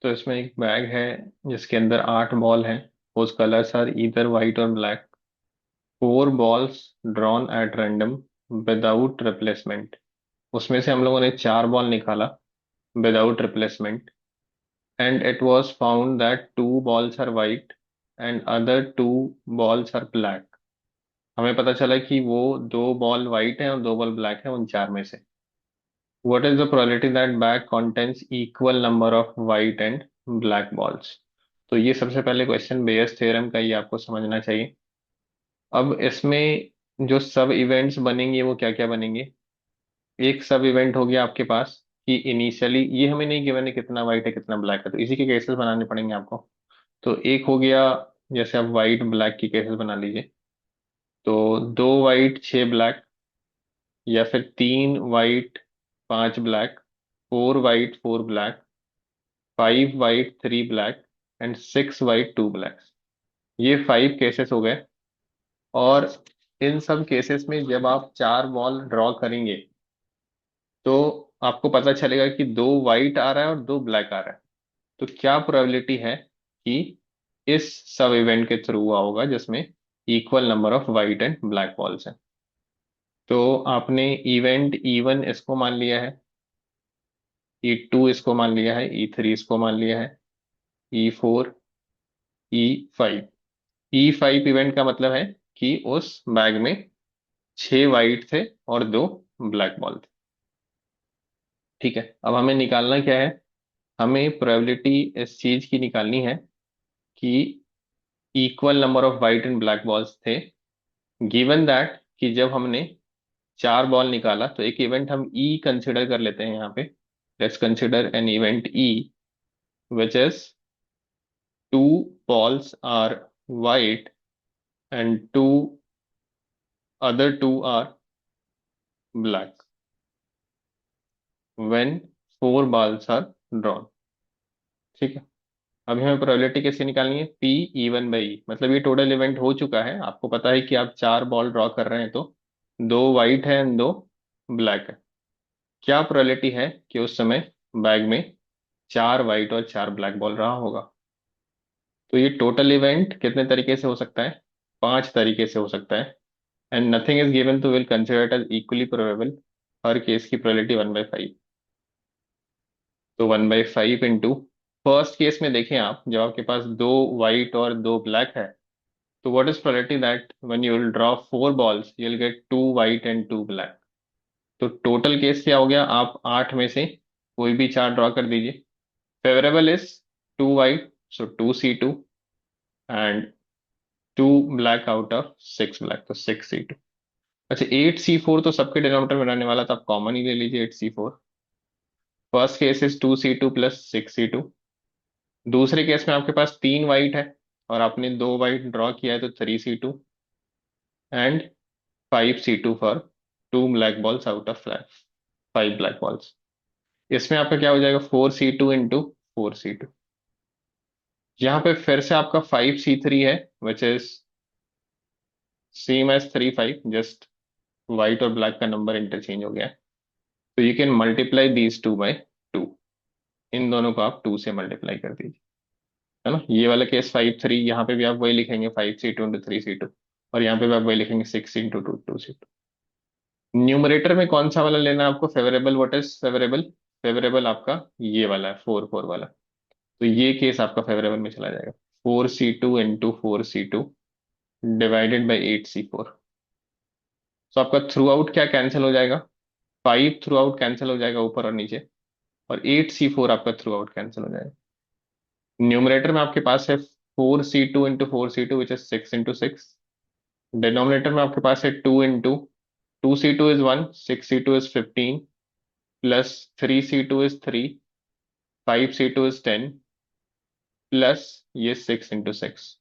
तो इसमें एक बैग है जिसके अंदर 8 बॉल हैं। उस कलर्स आर ईदर वाइट और black. 4 balls drawn at random without replacement. उसमें से हम लोगों ने 4 बॉल निकाला without replacement. And it was found that 2 balls are white and other 2 balls are black. हमें पता चला कि वो 2 बॉल वाइट हैं और 2 बॉल ब्लैक हैं उन चार में से। What is the probability that bag contains equal number of white and black balls? तो ये सबसे पहले क्वेश्चन बेयस थ्योरम का ही आपको समझना चाहिए। अब इसमें जो सब इवेंट्स बनेंगे वो क्या क्या बनेंगे। एक सब इवेंट हो गया आपके पास कि इनिशियली ये हमें नहीं गिवन है कितना वाइट है कितना ब्लैक है, तो इसी के केसेस बनाने पड़ेंगे आपको। तो एक हो गया, जैसे आप वाइट ब्लैक की केसेस बना लीजिए। तो 2 वाइट 6 ब्लैक, या फिर 3 white 5 black, 4 white 4 black, 5 white 3 black and 6 white 2 black. ये 5 केसेस हो गए। और इन सब केसेस में जब आप 4 बॉल ड्रॉ करेंगे तो आपको पता चलेगा कि 2 वाइट आ रहा है और 2 ब्लैक आ रहा है। तो क्या प्रोबेबिलिटी है कि इस सब इवेंट के थ्रू हुआ होगा जिसमें equal number of white and black balls हैं। तो आपने इवेंट E1 इसको मान लिया है, E2 इसको मान लिया है, E3 इसको मान लिया है, E4 E5। E5 इवेंट का मतलब है कि उस बैग में 6 वाइट थे और 2 ब्लैक बॉल थे। ठीक है, अब हमें निकालना क्या है। हमें प्रोबेबिलिटी इस चीज की निकालनी है कि equal number of white and black balls थे, गिवन दैट कि जब हमने 4 बॉल निकाला तो एक इवेंट हम ई कंसिडर कर लेते हैं यहाँ पे। Let's consider an event E which is 2 balls are white and 2 other 2 are black when 4 balls are drawn। ठीक है, अभी हमें प्रोबेबिलिटी कैसे निकालनी है। पी E1/E, मतलब ये टोटल इवेंट हो चुका है, आपको पता है कि आप 4 बॉल ड्रॉ कर रहे हैं तो 2 वाइट है एंड 2 ब्लैक है। क्या प्रोबेबिलिटी है कि उस समय बैग में 4 वाइट और 4 ब्लैक बॉल रहा होगा। तो ये टोटल इवेंट कितने तरीके से हो सकता है, 5 तरीके से हो सकता है। एंड नथिंग इज गिवन तो will consider it as equally probable. हर केस की प्रोबेबिलिटी 1/5। तो 1/5 इंटू फर्स्ट केस में देखें आप, जब आपके पास 2 वाइट और 2 ब्लैक है, तो what is probability that when you will draw 4 balls you will get 2 white and 2 black. तो टोटल केस क्या हो गया, आप 8 में से कोई भी 4 ड्रॉ कर दीजिए। Favourable is 2 white, so 2C2 and 2 black out of 6 black, तो 6C2। अच्छा, 8C4 तो सबके डिनोमिनेटर में रहने वाला था, आप कॉमन ही ले लीजिए 8C4। First case is 2C2 plus 6C2। दूसरे केस में आपके पास 3 वाइट है और आपने 2 वाइट ड्रॉ किया है, तो 3C2 and 5C2 for 2 black balls out of 5 black balls. इसमें आपका क्या हो जाएगा, 4C2 इंटू 4C2। यहाँ पे फिर से आपका 5C3 है which is same as 3 5, just white और ब्लैक का नंबर इंटरचेंज हो गया है। तो यू कैन मल्टीप्लाई दीज 2/2। इन दोनों को आप 2 से मल्टीप्लाई कर दीजिए, है ना। ये वाला केस 5 3, यहाँ पे भी आप वही लिखेंगे 5C2 इंटू 3C2, और यहाँ पे भी आप वही लिखेंगे 6 इंटू 2 2C2। न्यूमरेटर में कौन सा वाला लेना है आपको, favourable. What is favourable, favourable आपका ये वाला है 4 4 वाला। तो ये केस आपका फेवरेबल में चला जाएगा। 4C2 into 4C2 divided by 8C4। तो आपका थ्रू आउट क्या कैंसिल हो जाएगा, 5 थ्रू आउट कैंसिल हो जाएगा ऊपर और नीचे, और 8C4 आपका थ्रू आउट कैंसिल हो जाएगा। न्यूमरेटर में आपके पास है 4C2 into 4C2 which is 6 into 6। Denominator में आपके पास है 2 into 2C2 is 1, 6C2 is 15, plus 3C2 is 3, 5C2 is 10, plus ये 6 इंटू 6।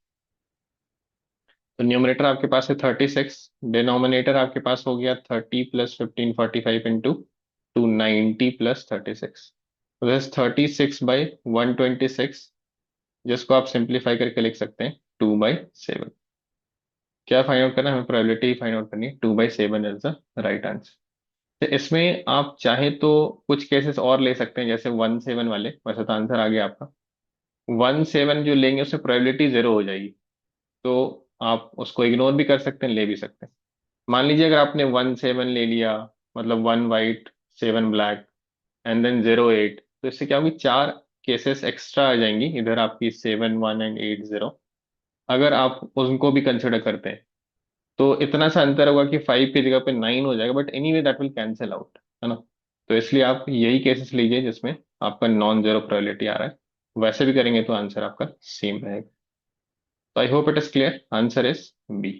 तो न्यूमरेटर आपके पास है 36, डिनोमिनेटर आपके पास हो गया 30 प्लस 15 45 इंटू 90 प्लस 36। दिस 36/126, जिसको आप सिंप्लीफाई करके लिख सकते हैं 2/7। क्या फाइंड आउट करना है, हमें प्रोबेबिलिटी फाइंड आउट करनी है। 2/7 इज द राइट आंसर। तो इसमें आप चाहे तो कुछ केसेस और ले सकते हैं, जैसे 1/7 वाले, वैसे तो आंसर आ गया आपका। वन सेवन जो लेंगे उससे प्रोबेबिलिटी जीरो हो जाएगी। तो आप उसको इग्नोर भी कर सकते हैं, ले भी सकते हैं। मान लीजिए अगर आपने वन सेवन ले लिया, मतलब one white seven black and then zero eight, तो इससे क्या होगी, चार केसेस एक्स्ट्रा आ जाएंगी इधर आपकी seven one and eight zero. अगर आप उनको भी कंसिडर करते हैं तो इतना सा अंतर होगा कि फाइव की जगह पे नाइन हो जाएगा, but any way that will cancel out, है ना। तो इसलिए आप यही केसेस लीजिए जिसमें आपका नॉन जीरो प्रोबेबिलिटी आ रहा है। वैसे भी करेंगे तो आंसर आपका सेम रहेगा। तो I hope it is clear, answer is B.